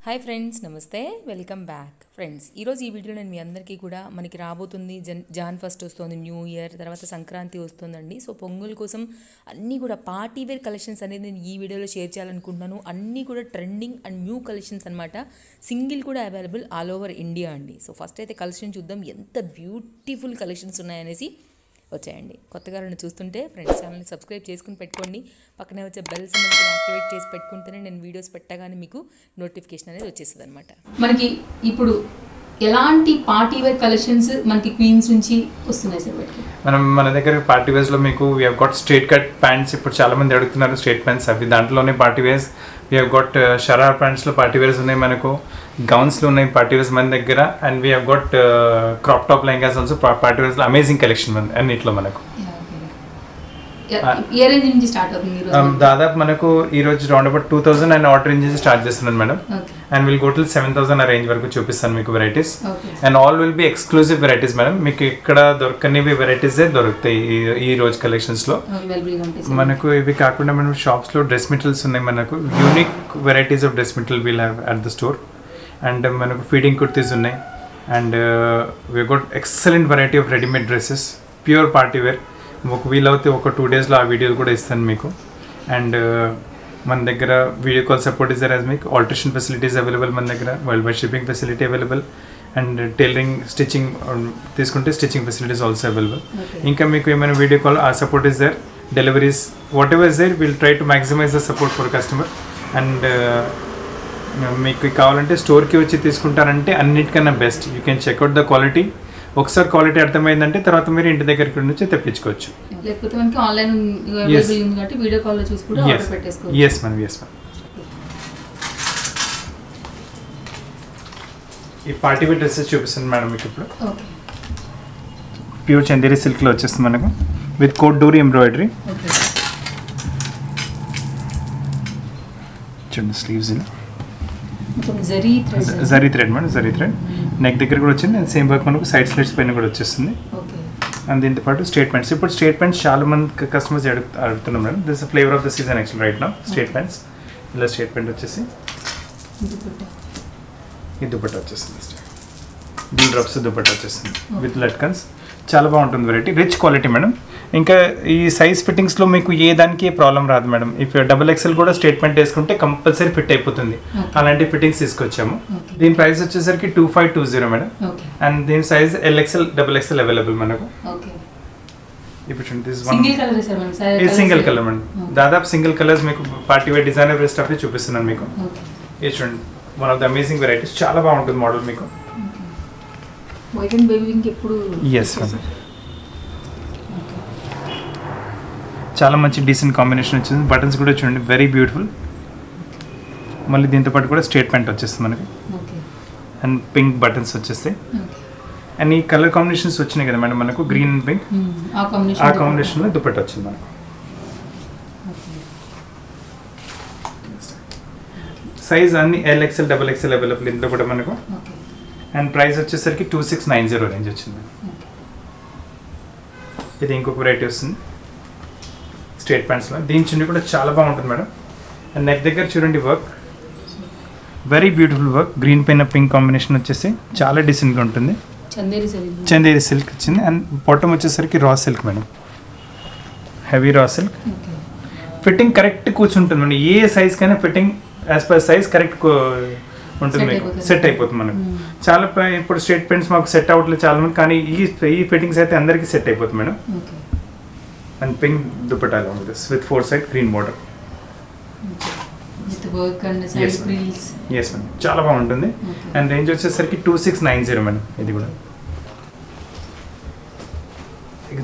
Hi friends, నమస్తే, welcome back friends. ఈరోజు ఈ వీడియోలో నేను మీ అందరికీ కూడా మనకి రాబోతుంది జాన్ ఫస్ట్ వస్తుంది, న్యూ ఇయర్ తర్వాత సంక్రాంతి వస్తుందండి. సో పొంగల్ కోసం అన్నీ కూడా పార్టీ వేర్ కలెక్షన్స్ అనేది నేను ఈ వీడియోలో షేర్ చేయాలనుకుంటున్నాను. అన్నీ కూడా ట్రెండింగ్ అండ్ న్యూ కలెక్షన్స్ అనమాట. సింగిల్ కూడా అవైలబుల్ ఆల్ ఓవర్ ఇండియా అండి. సో ఫస్ట్ అయితే కలెక్షన్ చూద్దాం, ఎంత బ్యూటిఫుల్ కలెక్షన్స్ ఉన్నాయనేసి వచ్చాయండి. కొత్తగా రెండు చూస్తుంటే ఫ్రెండ్స్ ఛానల్ని సబ్స్క్రైబ్ చేసుకుని పెట్టుకోండి. పక్కనే వచ్చే బెల్ సింబల్ని యాక్టివేట్ చేసి పెట్టుకుంటేనే నేను వీడియోస్ పెట్టగానే మీకు నోటిఫికేషన్ అనేది వచ్చేస్తుంది అనమాట. మనకి ఇప్పుడు ఎలాంటి పార్టీ వేర్ కలెక్షన్స్ మనకి క్వీన్స్ నుంచి వస్తున్నాయి సార్? మన దగ్గర పార్టీ వేర్స్లో మీకు we have got straight cut pants. ఇప్పుడు చాలా మంది అడుగుతున్నారు స్ట్రేట్ ప్యాంట్స్, అవి దాంట్లోనే party wears. We have got sharara ప్యాంట్స్లో పార్టీ వేర్స్ ఉన్నాయి, మనకు గౌన్స్లో ఉన్నాయి పార్టీ వేర్స్ మన దగ్గర. And we have got crop top lehengas also party వేర్స్లో అమేజింగ్ కలెక్షన్ అన్నిట్లో మనకు. ఏ రేంజ్ నుంచి స్టార్ట్ అవుతుంది? దాదాపు మనకు ఈ రోజు round about 2000 and order range నుంచి స్టార్ట్ చేస్తున్నాను madam. And will go till 7000 ఆ రేంజ్ వరకు చూపిస్తాను మీకు varieties. And all will be exclusive varieties madam. మీకు ఇక్కడ దొరకనివి వెరైటీసే దొరుకుతాయి ఈ రోజు కలెక్షన్స్ లో. మనకు ఇవి కాకుండా మనం షాప్స్ లో డ్రెస్ మెటీరియల్స్ ఉన్నాయి, మనకు unique varieties of dress material will have at the store. And మనకు ఫీడింగ్ కుర్తీస్ ఉన్నాయి. And we got excellent variety of readymade dresses, pure party wear. ఒక వీలవుతే ఒక 2 డేస్లో ఆ వీడియోలు కూడా ఇస్తాను మీకు. అండ్ మన దగ్గర video call support is there, as మీకు ఆల్టరేషన్ ఫెసిలిటీస్ అవైలబుల్ మన దగ్గర, world wide shipping facility available. And tailoring stitching తీసుకుంటే స్టిచ్చింగ్ ఫెసిలిటీస్ ఆల్సో అవైలబుల్. ఇంకా మీకు ఏమైనా వీడియో కాల్ ఆ support is there. Deliveries what ever is there, will try to maximize the support for customer. And మీకు కావాలంటే స్టోర్కి వచ్చి తీసుకుంటారంటే అన్నిటికన్నా best. You can check out the quality. ఒకసారి క్వాలిటీ అర్థమైందంటే తర్వాత మీరు ఇంటి దగ్గర నుంచి తెప్పించుకోవచ్చు. లేకపోతే మనకి ఆన్లైన్ అవైలబుల్ ఉంది కాబట్టి వీడియో కాల్ లో చూసి కూడా ఆర్డర్ పెట్టేసుకోవచ్చు. yes ma'am. ఈ పార్టీ వేర్ డ్రెస్సెస్ చూపిస్తాను మేడం మీకు ఇప్పుడు. ఓకే, ప్యూర్ చందేరి సిల్క్ లో వచ్చేస్తుంది మనకు విత్ కోట్ డోరీ ఎంబ్రాయిడరీ. ఓకే, చూడండి స్లీవ్స్ ఇలా zari thread madam, zari thread. Neck దగ్గర కూడా వచ్చింది. అండ్ సేమ్ వర్క్ మనకు సైడ్ స్లిట్స్ పైన కూడా వచ్చేస్తుంది. అండ్ దీంతో పాటు స్ట్రేట్ ప్యాంట్స్. ఇప్పుడు స్ట్రేట్ ప్యాంట్స్ చాలా మంది కస్టమర్స్ అడుగుతున్నాం madam. This flavour of the season actual right now. Straight pants ఇలా స్ట్రేట్ ప్యాంట్ వచ్చేసి ఈ దుపట్టా వచ్చేస్తుంది. డీ డ్రాప్స్ దుపట్టా వచ్చేస్తుంది విత్ లట్కన్స్. చాలా బాగుంటుంది వెరైటీ, రిచ్ క్వాలిటీ మేడం. ఇంకా ఈ సైజ్ ఫిట్టింగ్స్లో మీకు ఏ దానికి ప్రాబ్లం రాదు మేడం. ఇఫ్ XXL కూడా స్ట్రేట్ ప్యాంట్ వేసుకుంటే కంపల్సరీ ఫిట్ అయిపోతుంది. అలాంటి ఫిట్టింగ్స్ తీసుకొచ్చాము. దీని ప్రైస్ వచ్చేసరికి 2520 మేడం. అండ్ దీని సైజ్ LXL XXL అవైలబుల్ మనకు. ఇప్పుడు చూడండి, సింగిల్ కలర్ మేడం. దాదాపు సింగిల్ కలర్స్ మీకు party wear designer wear stuff చూపిస్తున్నాను మీకు. ఇది చూడండి, one of the amazing varieties. చాలా బాగుంటుంది మోడల్ మీకు. ఎస్ మేడం, చాలా మంచి డీసెంట్ కాంబినేషన్ వచ్చింది. బటన్స్ కూడా చూడండి, వెరీ బ్యూటిఫుల్. మళ్ళీ దీంతో పాటు కూడా స్ట్రేట్ ప్యాంట్ వచ్చేస్తుంది మనకి. అండ్ పింక్ బటన్స్ వచ్చేస్తాయి. అండ్ ఈ కలర్ కాంబినేషన్స్ వచ్చినాయి కదా మేడం మనకు, గ్రీన్ అండ్ పింక్. ఆ కాంబినేషన్లో దుపట్టా వచ్చింది మనకు. సైజ్ అన్ని LXL XXL అవైలబుల్ ఇందులో కూడా మనకు. అండ్ ప్రైస్ వచ్చేసరికి 2690 రేంజ్ వచ్చింది. ఇది ఇంకొక వెరైటీ వస్తుంది స్ట్రేట్ ప్యాంట్స్లో. దీని చున్నీ కూడా చాలా బాగుంటుంది మేడం. అండ్ నెక్ దగ్గర చూడండి work, very beautiful work. Green పైన పింక్ కాంబినేషన్ వచ్చేసి చాలా డీసెంట్గా ఉంటుంది. చందేరి సిల్క్ వచ్చింది. అండ్ బాటమ్ వచ్చేసరికి raw silk madam, heavy raw silk. Fitting correct కూర్చుంటుంది మేడం. ఏ సైజ్ కైనా fitting as per size correct ఉంటుంది మీకు, సెట్ అయిపోతుంది మనకు. చాలా ఇప్పుడు స్ట్రేట్ ప్యాంట్స్ మాకు సెట్ అవ్వట్లేదు చాలా మంది, కానీ ఈ ఫిట్టింగ్స్ అయితే అందరికీ సెట్ అయిపోతుంది madam. And pink dupatta along with this with 4 side green border. Yes ma'am, చాలా బాగుంటుంది. అండ్ రేంజ్ వచ్చేసరికి 2690 మేడం. ఇది కూడా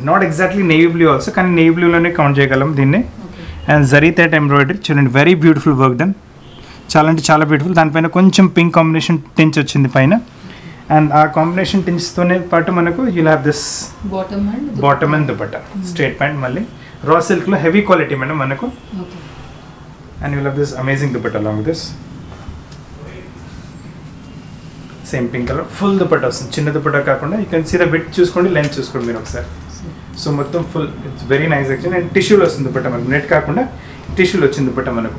not exactly navy blue also, కానీ నేవీ బ్లూలోనే కౌంట్ చేయగలం దీన్ని. అండ్ జరీ థ్రెడ్ ఎంబ్రాయిడరీ చూడండి, వెరీ బ్యూటిఫుల్ వర్క్ డన్. చాలా అంటే చాలా బ్యూటిఫుల్. దానిపైన కొంచెం పింక్ కాంబినేషన్ టించ్ వచ్చింది పైన. అండ్ ఆ కాంబినేషన్ టించ్తోనే పాటు మనకు you'll have this bottom and dupatta straight pant. మళ్ళీ రా సిల్క్లో హెవీ క్వాలిటీ మేడం మనకు. And you'll have this amazing dupatta along with this. Same pink colour full dupatta వస్తుంది. చిన్న దుపట్టా కాకుండా you can see the width చూసుకోండి, లెంత్ చూసుకోండి మీరు ఒకసారి. సో మొత్తం full it's very nice actually. And టిష్యూలో వస్తుంది దుపట్టా మనకు, నెట్ కాకుండా టిష్యూలో వచ్చింది దుపట్టా మనకు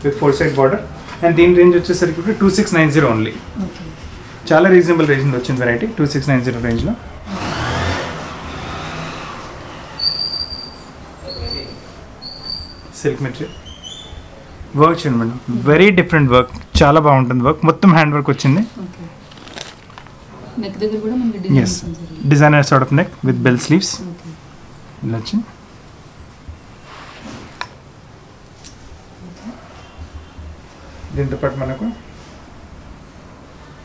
విత్ 4 side border. అండ్ దీని రేంజ్ వచ్చేసరికి కూడా 2690 ఓన్లీ. ఓకే. చాలా రీజనబుల్ రేంజ్లో వచ్చింది వెరైటీ 2690 రేంజ్లో. సిల్క్ మెటీరియల్ వర్క్ చేయండి మేడం, వెరీ డిఫరెంట్ వర్క్, చాలా బాగుంటుంది వర్క్, మొత్తం హ్యాండ్ వర్క్ వచ్చింది. ఓకే. నెక్ దగ్గర కూడా మనకి yes designer sort of neck with bell sleeves okay. ఇలా వచ్చింది. దీంతో పాటు మనకు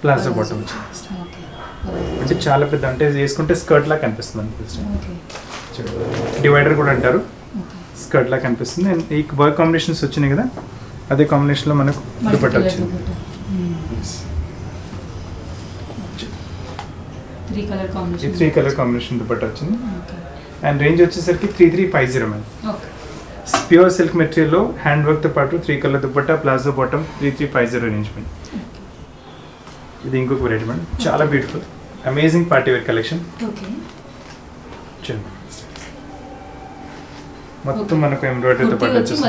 ప్లాజో బాటమ్ వచ్చింది. ఓకే. అంటే చాలా పెద్ద, అంటే వేసుకుంటే స్కర్ట్ లా కనిపిస్తుంది మనకి. ఓకే. డివైడర్ కూడా అంటారు, ఓకే. స్కర్ట్ లా కనిపిస్తుంది. అండ్ ఈ వర్క్ కాంబినేషన్స్ వచ్చినాయి కదా, అదే కాంబినేషన్లో మనకు దుపట్టా వచ్చింది. త్రీ కలర్ కాంబినేషన్ దుపట్టా వచ్చింది. ఓకే. అండ్ రేంజ్ వచ్చేసరికి 3350 మేడం. ఓకే. ప్యూర్ సిల్క్ మెటీరియల్లో హ్యాండ్ వర్క్తో పాటు 3 colour dupatta, palazzo bottom, 3350 range madam. ఇది ఇంకొక వెరైటీ మేడం, చాలా beautiful amazing party wear collection. Okay. చూడండి మొత్తం మనకు ఎంబ్రాయిడరీతో పాటు వచ్చేసి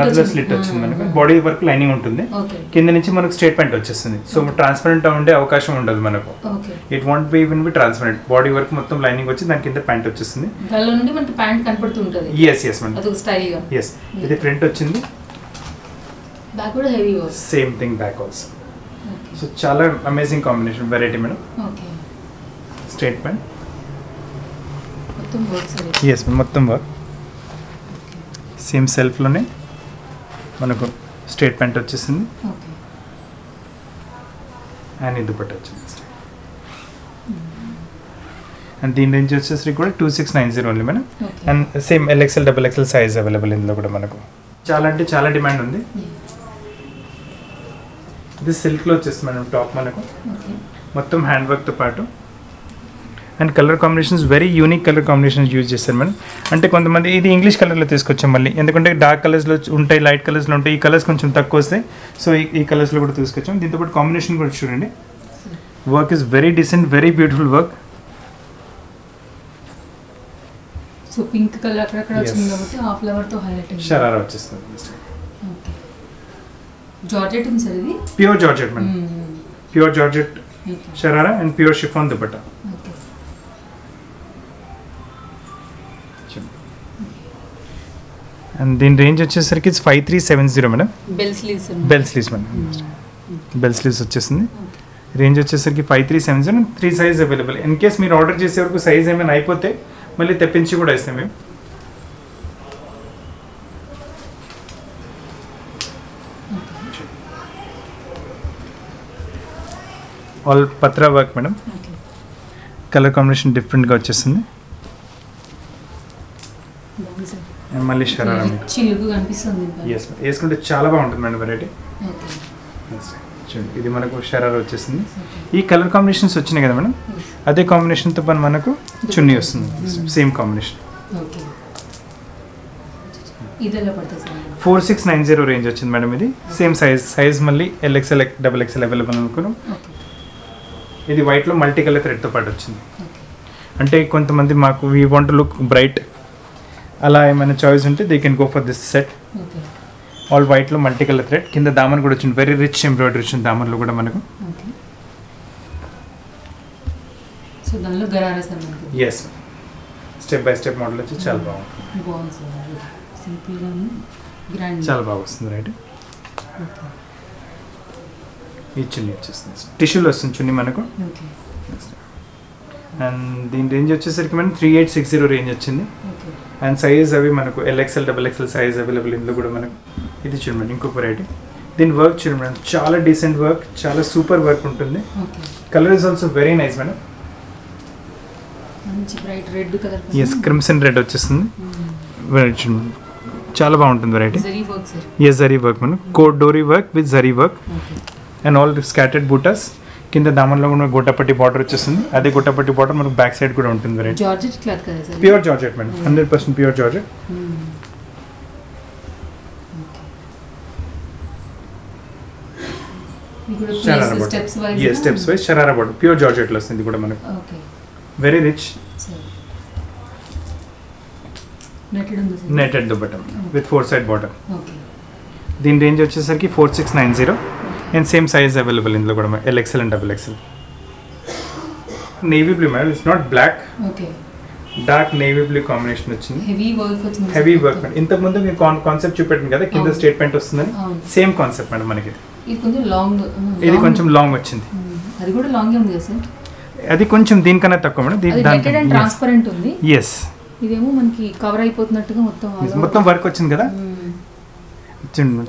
మధ్యలో స్లిట్ వచ్చింది మనకు. బాడీ వర్క్ లైనింగ్ ఉంటుంది, కింద నుంచి మనకు స్ట్రేట్ ప్యాంట్ వచ్చేస్తుంది. సో ట్రాన్స్పరెంట్ ఉండే అవకాశం ఉండదు మనకు. It won't be even be transparent. Body work మొత్తం లైనింగ్ వచ్చి దాని కింద ప్యాంట్ వచ్చేస్తుంది. Yes yes madam, yes. ఇది ఫ్రంట్ వచ్చింది, same thing back also. So చాలా amazing combination variety madam. Straight pant, yes మొత్తం వర్క్, సేమ్ సెల్ఫ్లోనే మనకు స్ట్రేట్ ప్యాంట్ వచ్చేసింది. అండ్ ఇది దుపట్టా వచ్చింది. అండ్ దీని రేంజ్ వచ్చేసరికి కూడా 2690 only madam. And same LXL XXL size available ఇందులో కూడా మనకు. చాలా అంటే చాలా డిమాండ్ ఉంది. ఇది సిల్క్లో వచ్చేస్తుంది మేడం టాప్ మనకు, మొత్తం హ్యాండ్ వర్క్తో పాటు. And colour combinations very unique colour combinations use చేస్తారు మేడం. అంటే కొంతమంది ఇది ఇంగ్లీష్ కలర్లో తీసుకొచ్చాం మళ్ళీ, ఎందుకంటే డార్క్ కలర్స్లో ఉంటాయి, లైట్ కలర్స్లో ఉంటాయి. ఈ కలర్స్ కొంచెం తక్కువ వస్తాయి, సో ఈ కలర్స్లో కూడా తీసుకొచ్చాం. దీంతో పాటు కాంబినేషన్ కూడా చూడండి, work is very decent, very beautiful work. So pink colour అక్కడ వచ్చింది కాబట్టి ఆ ఫ్లవర్ తో హైలైట్ అయ్యింది. షరారా వచ్చేస్తుంది. ఓకే. జార్జెట్ ఉంది సార్ ఇది? Pure georgette madam, pure georgette sharara and pure chiffon dupatta. Okay. And దీని రేంజ్ వచ్చేసరికి 5370 madam. Bell sleeves madam, bell sleeves వచ్చేసింది. రేంజ్ వచ్చేసరికి 5370 and 3 size available. In case మీరు ఆర్డర్ చేసే వరకు సైజ్ ఏమైనా అయిపోతే మళ్ళీ తెప్పించి కూడా ఇస్తాం మేము. All patra work madam, colour combination డిఫరెంట్గా వచ్చేస్తుంది. మళ్ళీ షరారా ఎస్ వేసుకుంటే చాలా బాగుంటుంది మేడం వెరైటీ. చూడండి ఇది మనకు షరారా వచ్చేసింది. ఈ కలర్ కాంబినేషన్స్ వచ్చినాయి కదా మేడం, అదే కాంబినేషన్తో పని మనకు చున్నీ వస్తుంది, సేమ్ కాంబినేషన్. 4690 రేంజ్ వచ్చింది మేడం. ఇది సేమ్ సైజ్ మళ్ళీ LXL XXL అవైలబుల్ అనుకున్నాం. ఇది వైట్లో మల్టీ కలర్ థ్రెడ్తో పాటు వచ్చింది. అంటే కొంతమంది మాకు వీ వాంట్ లుక్ బ్రైట్, అలా ఏమైనా చాయిస్ ఉంటే they can go for this set. All వైట్లో మల్టీ కలర్ థ్రెడ్, కింద దామన్ కూడా వచ్చింది, వెరీ రిచ్ ఎంబ్రాయిడరీ వచ్చింది దామన్లో కూడా మనకు. Yes step by step model వచ్చి చాలా బాగుంటుంది, చాలా బాగా వస్తుంది రైట్. ఈ చున్నీ వచ్చేస్తుంది, టిష్యూలో వస్తుంది చున్నీ మనకు. అండ్ దీని రేంజ్ వచ్చేసరికి మనం 3860 రేంజ్ వచ్చింది. అండ్ సైజ్ అవి మనకు LXL XXL సైజ్ అవైలబుల్ ఇందులో కూడా మనకు. ఇది చూడండి ఇంకొక వెరైటీ, దీని వర్క్ చూడండి మేడం, చాలా డీసెంట్ వర్క్, చాలా సూపర్ వర్క్ ఉంటుంది. Colour is also very nice madam. Yes crimson red వచ్చేస్తుంది, చాలా బాగుంటుంది వెరైటీ. ఎస్ జరీ వర్క్ మనం, కోట్ డోరీ work with zari work and all scattered butas. కింద దామన్లో కూడా గోటాపట్టి బార్డర్ వచ్చేస్తుంది, అదే గోటాపట్టి బార్డర్ మనకు బ్యాక్ సైడ్ కూడా ఉంటుంది వెరైటీ. జార్జెట్ క్లాత్ కదా sir? Pure georgette madam, 100% pure georgette. Steps wise sharara border, pure జార్జెట్లో వస్తుంది కూడా మనకు. Very rich netted dupatta with 4 side border. దీని రేంజ్ వచ్చేసరికి 4690 అండ్ సేమ్ సైజ్ అవైలబుల్ ఇందులో కూడా LXL and XXL. Navy blue madam, it's not black, okay dark navy blue combination వచ్చింది. Heavy work వచ్చింది. Heavy work madam. ఇంతకుముందు మీకు కాన్సెప్ట్ చూపెట్టింది కదా కింద స్టేట్మెంట్ వస్తుందని, సేమ్ కాన్సెప్ట్ మేడం మనకి. ఇది కొంచెం లాంగ్, ఇది కొంచెం లాంగ్ వచ్చింది. అది కూడా లాంగ్ ఉంది కదా సార్? అది కొంచెం దీనికన్నా తక్కువ మేడం. ట్రాన్స్పరెంట్ ఉంది. ఎస్, ఇదేమో మనకి కవర్ అయిపోతున్నట్టుగా మొత్తం వర్క్ వచ్చింది కదా.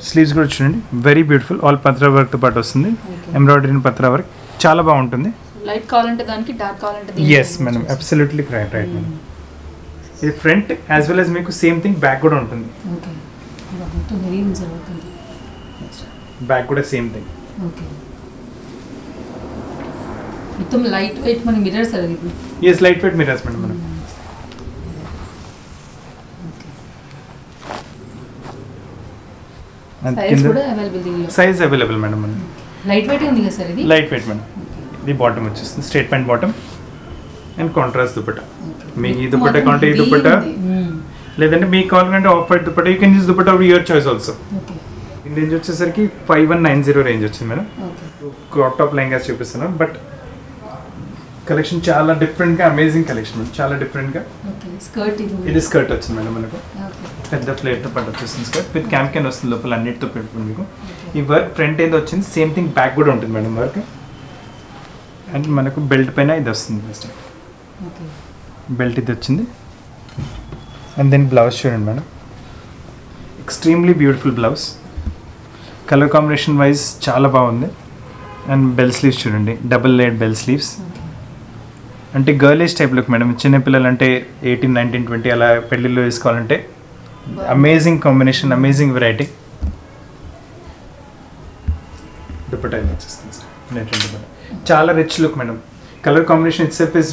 స్లీవ్స్ కూడా చూడండి, వెరీ బ్యూటిఫుల్. ఆల్ పత్రా వర్క్తో పాటు వస్తుంది, ఎంబ్రాయిడరీ పత్రా వర్క్, చాలా బాగుంటుంది. లైట్ కావాలంటే దానికి, డార్క్ కావాలంటే. Yes madam, absolutely right madam. ఇది ఫ్రంట్ యాజ్ వెల్ యాజ్ మీకు సేమ్ థింగ్ బ్యాక్ కూడా ఉంటుంది. ఓకే, మొత్తం హెవీ ఉంది సార్ వర్క్. బ్యాక్ కూడా సేమ్ థింగ్. ఓకే, మొత్తం లైట్ వెయిట్ మన మిర్రర్స్ అది. Yes, light weight mirrors madam మనం. సైజ్ అవైలబుల్ మేడం మనం. లైట్ వెయిట్ ఉంది కదా సార్ ఇది? Light weight madam. ఇది బాటమ్ వచ్చేస్తుంది, straight pant bottom and contrast dupatta. మీకు ఈ దుపట్టా కావాలంటే ఈ దుపట్టా, లేదంటే మీకు కావాలంటే off white dupatta, you can use dupatta your choice also. ఈ రేంజ్ వచ్చేసరికి 5190 రేంజ్ వచ్చింది మేడం. క్రాప్ టాప్ లెహంగాస్ చూపిస్తున్నాను, బట్ కలెక్షన్ చాలా డిఫరెంట్గా, అమేజింగ్ కలెక్షన్ మేడం, చాలా డిఫరెంట్గా. ఇది స్కర్ట్ వచ్చింది మేడం మనకు, పెద్ద ప్లేట్తో పాటు వచ్చేస్తుంది స్కర్ట్ విత్ క్యాన్ వస్తుంది లోపల అన్నిటితో పెట్టుకుని మీకు. ఈ వర్క్ ఫ్రంట్ ఏదో వచ్చింది, సేమ్ థింగ్ బ్యాక్ కూడా ఉంటుంది మేడం వర్క్. అండ్ మనకు బెల్ట్ పైన ఇది వస్తుంది, ఫస్ట్ బెల్ట్ ఇది వచ్చింది. అండ్ దెన్ బ్లౌజ్ చూడండి madam, extremely beautiful blouse, colour combination wise చాలా బాగుంది. అండ్ బెల్ స్లీవ్స్ చూడండి, డబుల్ లేయర్డ్ బెల్ స్లీవ్స్. అంటే గర్లిష్ టైప్ లుక్ మేడం. చిన్నపిల్లలు అంటే 18, 19, 20 అలా పెళ్ళిళ్ళు వేసుకోవాలంటే amazing combination, amazing variety. Dupatta వచ్చేస్తుంది, చాలా rich look madam. Colour combination itself is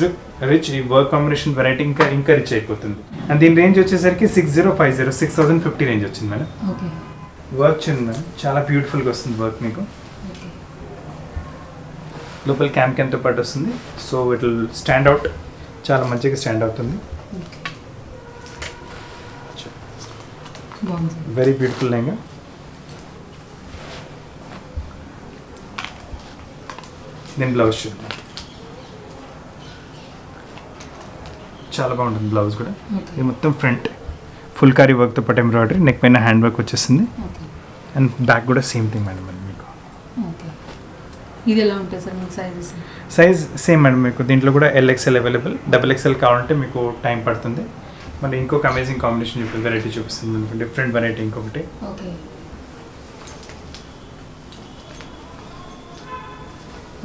rich. ఈ వర్క్ కాంబినేషన్ వెరైటీ ఇంకా రిచ్ అయిపోతుంది. అండ్ దీని రేంజ్ వచ్చేసరికి 6050, 6050 రేంజ్ వచ్చింది మేడం. వర్క్ చూడండి మేడం, చాలా బ్యూటిఫుల్గా వస్తుంది వర్క్ మీకు. లోపల క్యాన్తో పాటు వస్తుంది, so it will stand out, చాలా మంచిగా స్టాండ్ అవుతుంది. Very beautiful lehenga. నేను బ్లౌజ్ చూద్దాం, చాలా బాగుంటుంది బ్లౌజ్ కూడా. ఇది మొత్తం ఫ్రంట్ ఫుల్కారీ వర్క్తో పాటు ఎంబ్రాయిడరీ, నెక్ పైన హ్యాండ్ వర్క్ వచ్చేస్తుంది. అండ్ బ్యాక్ కూడా సేమ్ థింగ్ మేడం మీకు. ఇది ఎలా ఉంటుంది సార్ మీకు సైజెస్? సైజ్ సేమ్ మేడం మీకు. దీంట్లో కూడా LXL అవైలబుల్, XXL కావాలంటే మీకు టైం పడుతుంది. మరి ఇంకొక అమేజింగ్ కాంబినేషన్ వెరైటీ చూపిస్తుంది మనకు, డిఫరెంట్ వెరైటీ ఇంకొకటి. ఓకే,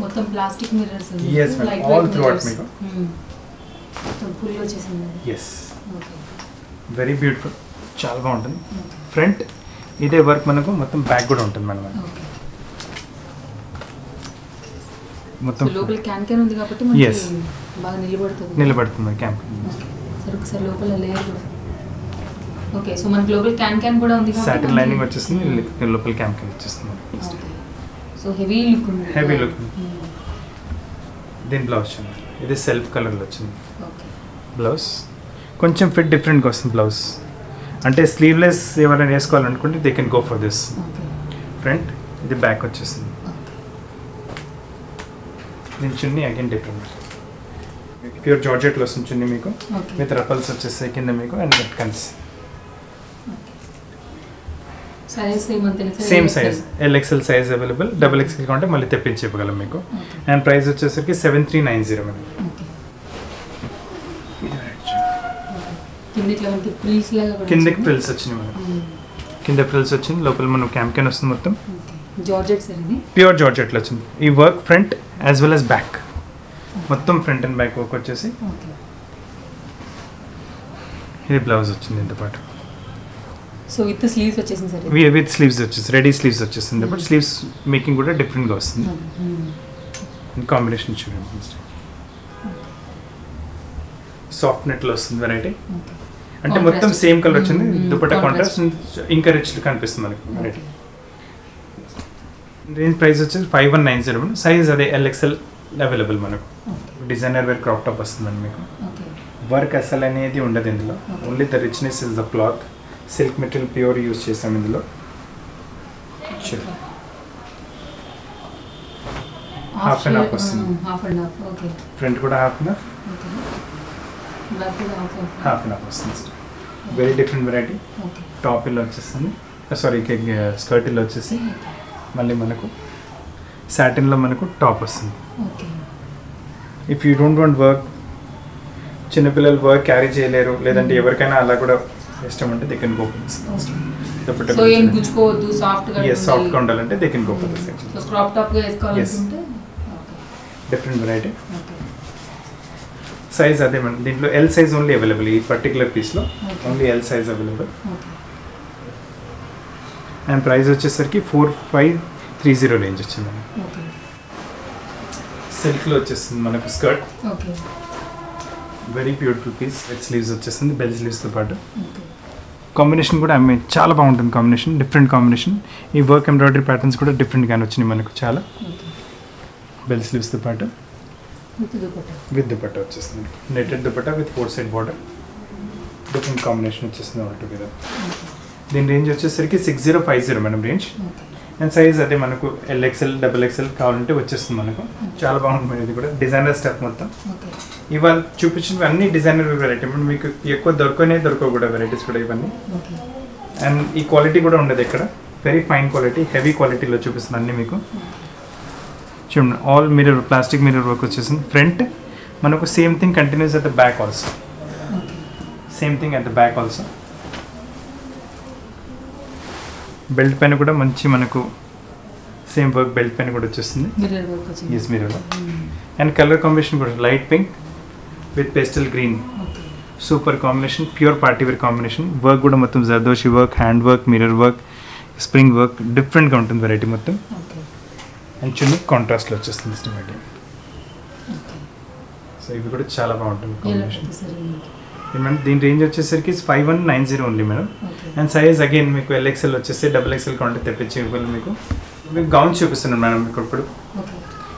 మొత్తం ప్లాస్టిక్ మిర్రర్స్ ఉంది. yes ma'am, all throughout మీకు. మొత్తం ఫుల్ వచ్చేసింది. yes, ఓకే, వెరీ బ్యూటిఫుల్, చాలా బాగుంటుంది. ఫ్రంట్ ఇదే వర్క్ మనకు, మొత్తం బ్యాక్ కూడా ఉంటుంది మేడం. మొత్తం లోపల క్యాన్ ఉంది కాబట్టి మనకి బాగా నిలబడుతుంది క్యాన్. సరే ఒకసారి లోపల లేయర్ కూడా. ఓకే, సో మనకి లోపల క్యాన్ కూడా ఉంది కాబట్టి సాటిన్ లైనింగ్ వచ్చేస్తుంది, లోపల క్యాన్ వచ్చేస్తుంది. సో హెవీ లుక్ ఉంది, హెవీ లుక్. దీని బ్లౌజ్ చూడండి, ఇది సెల్ఫ్ కలర్లో వచ్చింది బ్లౌజ్. కొంచెం ఫిట్ డిఫరెంట్గా వస్తుంది బ్లౌజ్. అంటే స్లీవ్లెస్ ఎవరైనా వేసుకోవాలనుకుంటే they can go for this. Front ఇది బ్యాక్ వచ్చేస్తుంది. దీని చున్నీ అగైన్ డిఫరెంట్, ప్యూర్ జార్జెట్లో వస్తుంది చున్నీ మీకు, విత్ రఫల్స్ వచ్చేస్తాయి కింద మీకు. అండ్ నెట్కన్స్ same size, LXL size available, XXL కావాలంటే మళ్ళీ తెప్పించి ఇవ్వగలం మీకు. అండ్ ప్రైస్ వచ్చేసరికి 7390 మేడం. కిందకి ఫ్రిల్స్ వచ్చినాయి మనకు, కింద ఫ్రిల్స్ వచ్చింది, లోపల మనం క్యాన్ వస్తుంది మొత్తం. ప్యూర్ జార్జెట్లో వచ్చింది. ఈ work front as well as back, మొత్తం ఫ్రంట్ అండ్ బ్యాక్ వర్క్ వచ్చేసి. ఇది బ్లౌజ్ వచ్చింది దీంతో పాటు. సో విత్ స్లీవ్స్ వచ్చేసింది సార్. విత్ స్లీవ్స్ వచ్చేసి రెడీ స్లీవ్స్ వచ్చేసింది, బట్ స్లీవ్స్ మేకింగ్ కూడా డిఫరెంట్గా వస్తుంది. కాంబినేషన్ చూడండి, సాఫ్ట్ నెట్లో వస్తుంది వెరైటీ. అంటే మొత్తం సేమ్ కలర్ వచ్చింది, దుపట్టా కాంట్రాస్ట్, ఇంకా రిచ్ కనిపిస్తుంది మనకి వెరైటీ. రేంజ్ ప్రైస్ వచ్చేసి 5190. సైజ్ అదే LXL అవైలబుల్ మనకు. డిజైనర్ వేర్ క్రాప్ టాప్ వస్తుందండి మీకు. వర్క్ అసలు అనేది ఉండదు ఇందులో, only the richness is the cloth. Silk material pure use చేసాం ఇందులో. హాఫ్ అండ్ హాఫ్ వస్తుంది. Half and half. Okay. Front కూడా half and half, okay. Back కూడా హాఫ్ అండ్ హాఫ్ వస్తుంది. Very different variety. Okay. Top ఇలా వచ్చేస్తుంది, sorry skirt ఇలా వచ్చేసి మళ్ళీ మనకు సాటిన్లో మనకు టాప్ వస్తుంది. Okay. If you don't want work, చిన్నపిల్లలు వర్క్ క్యారీ చేయలేరు, లేదంటే ఎవరికైనా అలా కూడా ఇష్టం అంటే they can go for so ఏం గుచ్చుకోవద్దు, సాఫ్ట్గా సాఫ్ట్గా ఉండాలంటే they can go for this. So crop టాప్గా వేసుకోవాలనుకుంటే డిఫరెంట్ వెరైటీ. సైజ్ అదే మేడం, దీంట్లో ఎల్ సైజ్ ఓన్లీ అవైలబుల్. ఈ పర్టికులర్ పీస్లో only L size available. And price వచ్చేసరికి 4530 రేంజ్ వచ్చింది మేడం. సిల్క్లో వచ్చేస్తుంది మనకు skirt. Very beautiful piece. With sleeves వచ్చేస్తుంది, బెల్ స్లీవ్స్తో పాటు. కాంబినేషన్ కూడా చాలా బాగుంటుంది కాంబినేషన్, డిఫరెంట్ కాంబినేషన్. ఈ వర్క్ ఎంబ్రాయిడరీ ప్యాటర్న్స్ కూడా డిఫరెంట్గానే వచ్చినాయి మనకు చాలా. బెల్ స్లీవ్స్తో పాటు విత్ దుపట్టా వచ్చేస్తుంది, netted dupatta with 4 side border. Different combination వచ్చేస్తుంది ఆల్ టుగెదర్. దీని రేంజ్ వచ్చేసరికి 6050 మేడం రేంజ్. అండ్ సైజ్ అదే మనకు LXL, XXL కావాలంటే వచ్చేస్తుంది మనకు. చాలా బాగుంటుంది ఇది కూడా, డిజైనర్ స్టఫ్ మొత్తం. ఇవాళ చూపించినవి అన్ని డిజైనర్ వెరైటీ, మీకు ఎక్కువ దొరకవు కూడా వెరైటీస్ కూడా ఇవన్నీ. అండ్ ఈ క్వాలిటీ కూడా ఉండదు ఇక్కడ, వెరీ ఫైన్ క్వాలిటీ, హెవీ క్వాలిటీలో చూపిస్తుంది అన్నీ మీకు. చూడండి, all mirror, plastic mirror work వచ్చేసింది. ఫ్రంట్ మనకు same thing continuous at the back also, same thing at the back also. Belt పైన కూడా మంచి మనకు సేమ్ వర్క్ బెల్ట్ పైన కూడా వచ్చేస్తుంది. Yes, mirror. And colour combination కూడా light pink with pastel green, super combination, pure party wear combination. Work కూడా మొత్తం zardozi work, hand work, mirror work, spring work, డిఫరెంట్గా ఉంటుంది వెరైటీ మొత్తం. అండ్ చున్నీ కాంట్రాస్ట్లో వచ్చేస్తుంది ఇష్టమైతే. సో ఇవి కూడా చాలా బాగుంటుంది కాంబినేషన్. మేడం దీని రేంజ్ వచ్చేసరికి 5190 only madam. And size again మీకు LXL వచ్చేసి XXL కాంటే తెప్పించి ఇవ్వాలి మీకు. మీకు గౌన్ చూపిస్తున్నాను మేడం మీకు ఇప్పుడు.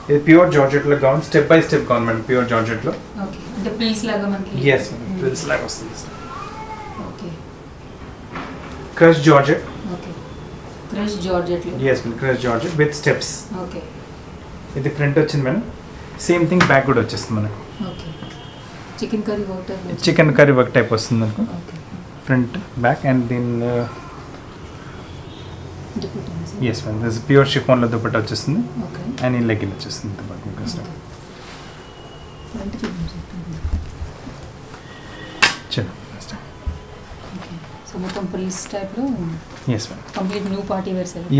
ఇది ప్యూర్ జార్జెట్లో gown, step by step gown madam, pure జార్జెట్లో. ఎస్ మేడం, ఫ్రిల్స్ లాగా వస్తుంది. Crush georgette. Yes madam, crush georgette with steps. ఇది ఫ్రంట్ వచ్చింది మేడం, సేమ్ థింగ్ బ్యాక్ కూడా వచ్చేస్తుంది మనకు. చికెన్ కర్రీ వర్క్ టైప్ వస్తుంది మనకు, ఫ్రంట్ బ్యాక్. అండ్ దీని ఎస్ మ్యామ్, దిస్ ప్యూర్ షిఫాన్లో దుపట్టా వచ్చేస్తుంది. అండ్ ఈ లెగ్గిన్ వచ్చేస్తుంది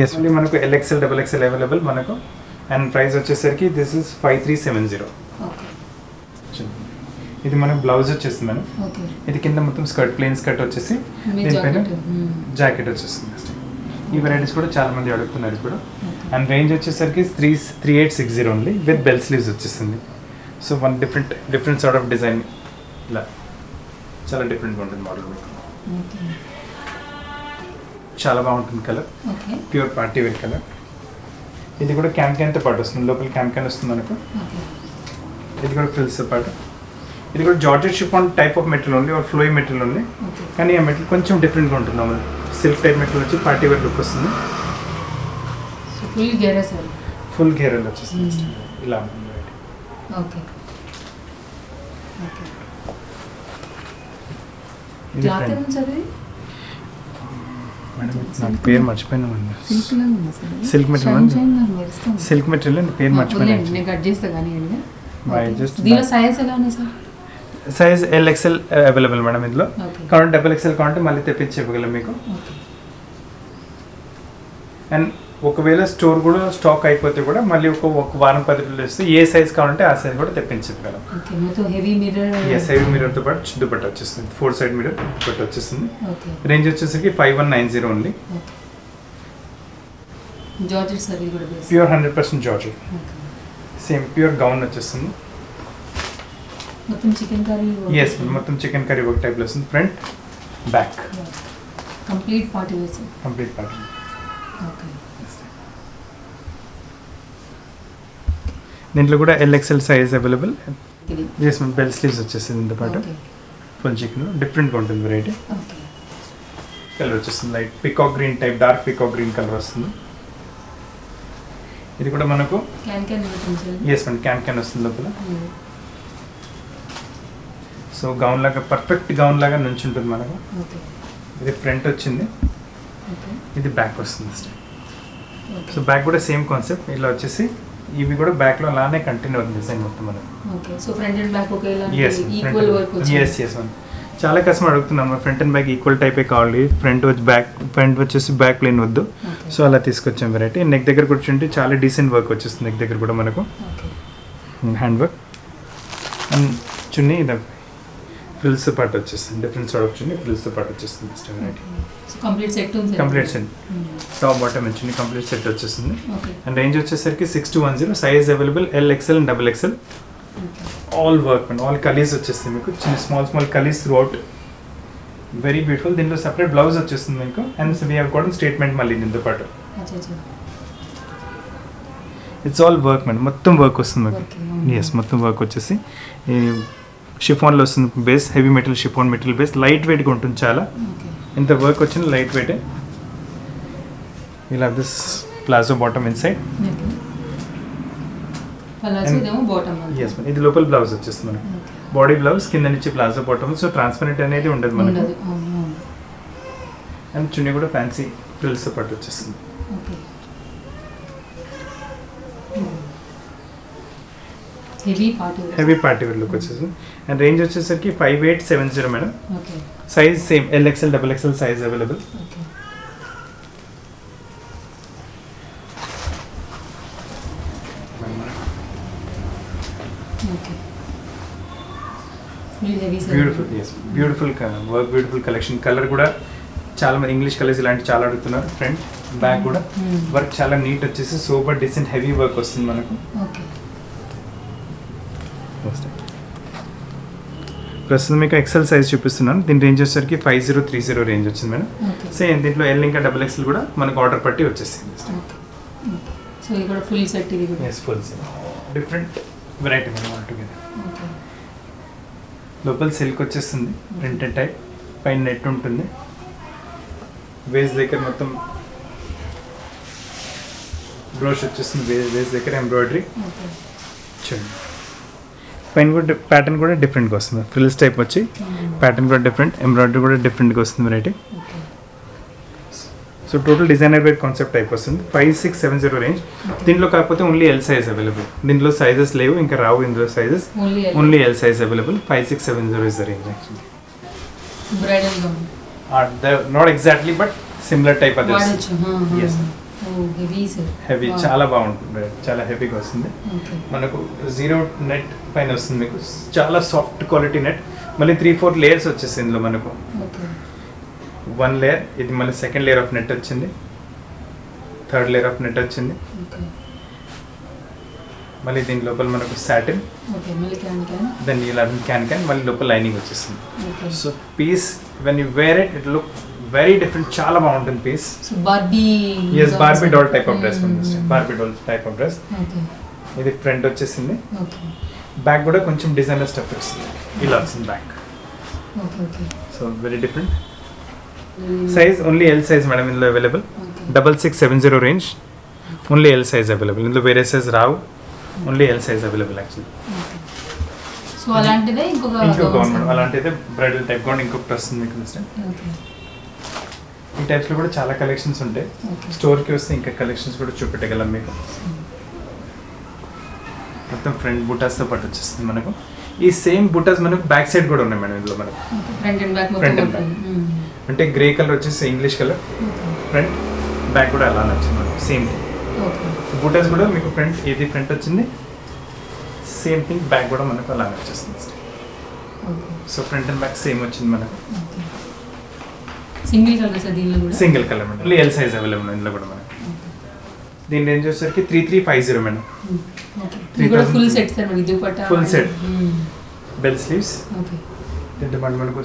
ఎస్ ఓన్లీ మనకు LXL, XXL అవైలబుల్ మనకు. అండ్ ప్రైస్ వచ్చేసరికి దిస్ ఇస్ 5370. ఇది మనకు బ్లౌజ్ వచ్చేస్తుంది మేడం. ఇది కింద మొత్తం స్కర్ట్, ప్లెయిన్ స్కర్ట్ వచ్చేసి దీనిపైన జాకెట్ వచ్చేస్తుంది. ఈ వెరైటీస్ కూడా చాలా మంది అడుగుతున్నారు కూడా. అండ్ రేంజ్ వచ్చేసరికి 3860 ఓన్లీ విత్ బెల్ స్లీవ్స్ వచ్చేస్తుంది. So one different sort of design, ఇలా చాలా డిఫరెంట్గా ఉంటుంది మోడల్ మీకు. చాలా బాగుంటుంది colour, pure party wear colour. ఇది కూడా క్యాన్తో పాటు వస్తుంది, లోపల క్యాన్ వస్తుంది మనకు. ఇది కూడా ఫ్రిల్స్తో పాటు. ఇది కూడా georgette chiffon type of material only, or flowy material only. కానీ ఆ మెటీరియల్ కొంచెం డిఫరెంట్గా ఉంటుంది. మామూలు సిల్క్ టైప్ మెటీరియల్ వచ్చి పార్టీ వేర్ లుక్ వస్తుంది. ఫుల్ గేరల్ వచ్చేస్తుంది ఇలా ఉంటుంది. మేడం నాకు పేరు మర్చిపోయినా, సిల్క్ మెటీరియల్, సిల్క్ మెటీరియల్ పేరు మర్చిపోయినా. సైజ్ LXL అవైలబుల్ మేడం ఇందులో. కావాలంటే XXL కావాలంటే మళ్ళీ తెప్పించి ఇవ్వగలం మీకు. అండ్ ఒకవేళ స్టోర్ కూడా స్టాక్ అయిపోతే కూడా మళ్ళీ ఒక వారం 10 రోజులు వస్తే ఏ సైజ్ కావాలంటే ఆ సైజ్ కూడా తెప్పించి ఇవ్వగలం. హెవీ మిర్రర్తో పాటు దుపట్టా వచ్చేస్తుంది, 4 సైడ్ మిర్రర్ దుపట్టా వచ్చేస్తుంది. రేంజ్ వచ్చేసరికి 5190 only. Pure 100% georgette, same pure gown వచ్చేస్తుంది. మొత్తం చికెన్ కర్రీ. ఎస్, మొత్తం చికెన్ కర్రీ వర్క్ టైప్లో వస్తుంది. Front back complete party wear. Complete party. దీంట్లో కూడా LXL size available. Yes ma'am, bell sleeves వచ్చేసింది దీంతో పాటు. ఫుల్ చికెన్ డిఫరెంట్గా ఉంటుంది వెరైటీ. కలర్ వచ్చేస్తుంది light peacock green type, dark peacock green colour వస్తుంది. ఇది కూడా మనకు క్యాన్ ఎస్ మేడం క్యాన్ వస్తుంది లోపల. సో గౌన్ లాగా పర్ఫెక్ట్ గౌన్ లాగా నుంచి ఉంటుంది మనకు. ఇది ఫ్రంట్ వచ్చింది, ఇది బ్యాక్ వస్తుంది. సో బ్యాక్ కూడా సేమ్ కాన్సెప్ట్, ఇలా వచ్చేసి ఇవి కూడా బ్యాక్లో అలానే కంటిన్యూ అవుతుంది డిజైన్ మొత్తం మనకు. So front and back yes ma'am. చాలా కస్టమర్ అడుగుతున్నాం ఫ్రంట్ అండ్ బ్యాక్ ఈక్వల్ టైపే కావాలి, ఫ్రంట్ వచ్చేసి బ్యాక్ ప్లేన్ వద్దు. సో అలా తీసుకొచ్చాం వెరైటీ. నెక్ దగ్గర కూర్చుంటే చాలా డీసెంట్ వర్క్ వచ్చేస్తుంది నెక్ దగ్గర కూడా మనకు, హ్యాండ్ వర్క్. అండ్ చున్నీ ఇది ఫ్రిల్స్ పార్ట్ వచ్చేస్తుంది, different sort of chunni frills part వచ్చేస్తుంది variety. Complete set top bottom chunni complete set వచ్చేస్తుంది. అండ్ రేంజ్ వచ్చేసరికి 6210, size available LXL and XXL. All work and all kalis వచ్చేస్తుంది మీకు, చిన్న small kalis throughout, very beautiful. దీంట్లో separate blouse వచ్చేస్తుంది మీకు. And we have got statement మళ్ళీ దీంతో పాటు. ఇట్స్ ఆల్ వర్క్ మేడం, మొత్తం వర్క్ వస్తుంది మీకు. ఎస్ మొత్తం వర్క్ వచ్చేసి షిఫాన్లో వస్తుంది base, heavy material chiffon material base, light వెయిట్గా ఉంటుంది చాలా. ఇంత వర్క్ వచ్చిన లైట్ వెయిటే. ఇలా this palazzo bottom inside. Yes madam, ఇది లోపల బ్లౌజ్ వచ్చేస్తుంది మనకి, బాడీ బ్లౌజ్ కింద నుంచి ప్లాజో బాటమ్. సో ట్రాన్స్పరెంట్ అనేది ఉండదు మనకు. అండ్ చున్నీ కూడా ఫ్యాన్సీ ఫ్రిల్స్ పాటు వచ్చేస్తుంది. హెవీ పార్టీ వేర్ లుక్ వచ్చేసి. అండ్ రేంజ్ వచ్చేసరికి 5870 madam. Size same LXL XXL size available. Beautiful work, beautiful collection. Colour కూడా చాలా మంది ఇంగ్లీష్ కలర్స్ ఇలాంటి చాలా అడుగుతున్నారు. ఫ్రంట్ బ్యాక్ కూడా వర్క్ చాలా నీట్ వచ్చేసి సూపర్ డీసెంట్ హెవీ వర్క్ వస్తుంది మనకు. ప్రస్తుతం మీకు XL సైజ్ చూపిస్తున్నాను. దీని రేంజ్ వచ్చేసరికి 5030 రేంజ్ వచ్చింది మేడం. సేమ్ దీంట్లో L ఇంకా XXL కూడా మనకు ఆర్డర్ పట్టి వచ్చేసింది. Full set different variety madam altogether. లోపల సిల్క్ వచ్చేస్తుంది, ప్రింటెడ్ టైప్, పైన నెట్ ఉంటుంది. వేస్ దగ్గర మొత్తం బ్రోష్ వచ్చేస్తుంది, వేస్ దగ్గర ఎంబ్రాయిడరీ చూడండి. పైన కూడా ప్యాటర్న్ కూడా డిఫరెంట్గా వస్తుంది, ఫ్రిల్స్ టైప్ వచ్చి ప్యాటర్న్ కూడా డిఫరెంట్, ఎంబ్రాయిడరీ కూడా డిఫరెంట్గా వస్తుంది variety. So total designer wear concept type వస్తుంది. 5670 రేంజ్. దీంట్లో కాకపోతే ఓన్లీ L సైజ్ అవైలబుల్, దీంట్లో సైజెస్ లేవు ఇంకా రావు ఇందులో sizes, only L size available. 5670 is the range actually. Not exactly but similar type అది. హెవీ చాలా బాగుంటుంది, చాలా హెవీగా వస్తుంది మనకు. జీరో నెట్ పైన వస్తుంది మీకు, చాలా సాఫ్ట్ క్వాలిటీ నెట్. మళ్ళీ 3-4 లేయర్స్ వచ్చేసి ఇందులో మనకు. 1 లేయర్, ఇది మళ్ళీ సెకండ్ లేయర్ ఆఫ్ నెట్ వచ్చింది, థర్డ్ లేయర్ ఆఫ్ నెట్ వచ్చింది. మళ్ళీ దీని లోపల మనకు సాటిన్, దెన్ ఇలా క్యాన్ మళ్ళీ లోపల లైనింగ్ వచ్చేస్తుంది. So piece when you wear it it look very different, చాలా బాగుంటుంది piece. Barbie doll type of dress, Barbie doll type of dress. ఇది ఫ్రంట్ వచ్చేసింది, బ్యాక్ కూడా కొంచెం డిజైనర్ స్టఫ్ వస్తుంది, ఇలా వస్తుంది back. So very different. Size only L size madam ఇందులో available. 6670 range, only L size available. ఇందులో వేరే సైజ్ రావు, only L size available actually. So అలాంటిదే అలాంటిదే బ్రైడల్ టైప్ గౌన్ ఇంకొకటి వస్తుంది మీకు. ఈ టైప్స్లో కూడా చాలా కలెక్షన్స్ ఉంటాయి, స్టోర్కి వస్తే ఇంకా కలెక్షన్స్ కూడా చూపెట్టగలం మీకు. మొత్తం ఫ్రంట్ బుటాస్తో పాటు వచ్చేస్తుంది మనకు. ఈ సేమ్ బుటాస్ మనకు బ్యాక్ సైడ్ కూడా ఉన్నాయి మేడం ఇందులో మనకు. ఫ్రంట్ అండ్ బ్యాక్ అంటే గ్రే కలర్ వచ్చేసి ఇంగ్లీష్ కలర్, ఫ్రంట్ బ్యాక్ కూడా అలా వచ్చింది మనకు సేమ్ థింగ్. బుటాస్ కూడా మీకు ఫ్రంట్ ఏది ఫ్రంట్ వచ్చింది సేమ్ థింగ్, బ్యాక్ కూడా మనకు అలా వచ్చేస్తుంది. So front and back same వచ్చింది మనకు. Single colour madam, L size available ఇందులో కూడా మనకు. దీని రేంజ్ వచ్చేసరికి 3350 madam. Full set, full set bell sleeves. దీంతో పాటు మనకు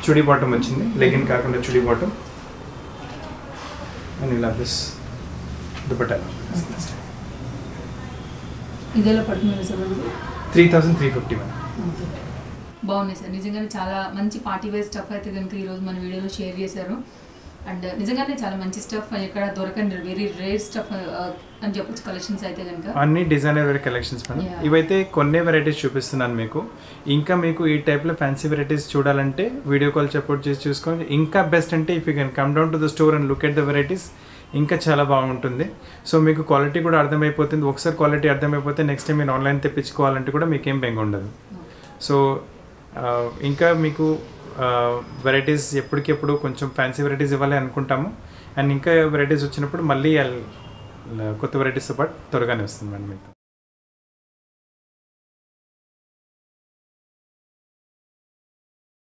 చుడీ బాటమ్ వచ్చింది, లెగిన్ కాకుండా చుడీ బాటమ్. అండ్ ఇలా దిస్ దుపట్టా. ఇదేలా పడుతుంది సార్? 3350 మేడం. బాగున్నాయి సార్, నిజంగానే చాలా మంచి పార్టీ వేర్ స్టఫ్ అయితే కనుక ఈరోజు మన వీడియోలో షేర్ చేశారు. అండ్ నిజంగానే చాలా మంచి స్టఫ్, ఎక్కడ దొరకని వెరీ రేర్ స్టఫ్ అని చెప్పొచ్చు కలెక్షన్స్ అయితే కనుక. అన్ని డిజైనర్ వేర్ కలెక్షన్స్ మేడం. ఇవైతే కొన్ని వెరైటీస్ చూపిస్తున్నాను మీకు. ఇంకా మీకు ఈ టైప్లో ఫ్యాన్సీ వెరైటీస్ చూడాలంటే వీడియో కాల్ సపోర్ట్ చేసి చూసుకోండి. ఇంకా బెస్ట్ అంటే if you can come down to the store and look at the varieties, ఇంకా చాలా బాగుంటుంది. సో మీకు క్వాలిటీ కూడా అర్థమైపోతుంది. ఒకసారి క్వాలిటీ అర్థమైపోతే నెక్స్ట్ టైం మీరు ఆన్లైన్ తెప్పించుకోవాలంటే కూడా మీకేం బెంగ ఉండదు. సో ఇంకా మీకు వెరైటీస్ ఎప్పటికెప్పుడు కొంచెం ఫ్యాన్సీ వెరైటీస్ ఇవ్వాలి అనుకుంటాము. అండ్ ఇంకా వెరైటీస్ వచ్చినప్పుడు మళ్ళీ కొత్త వెరైటీస్తో పాటు త్వరగానే వస్తుంది మేడం మీకు.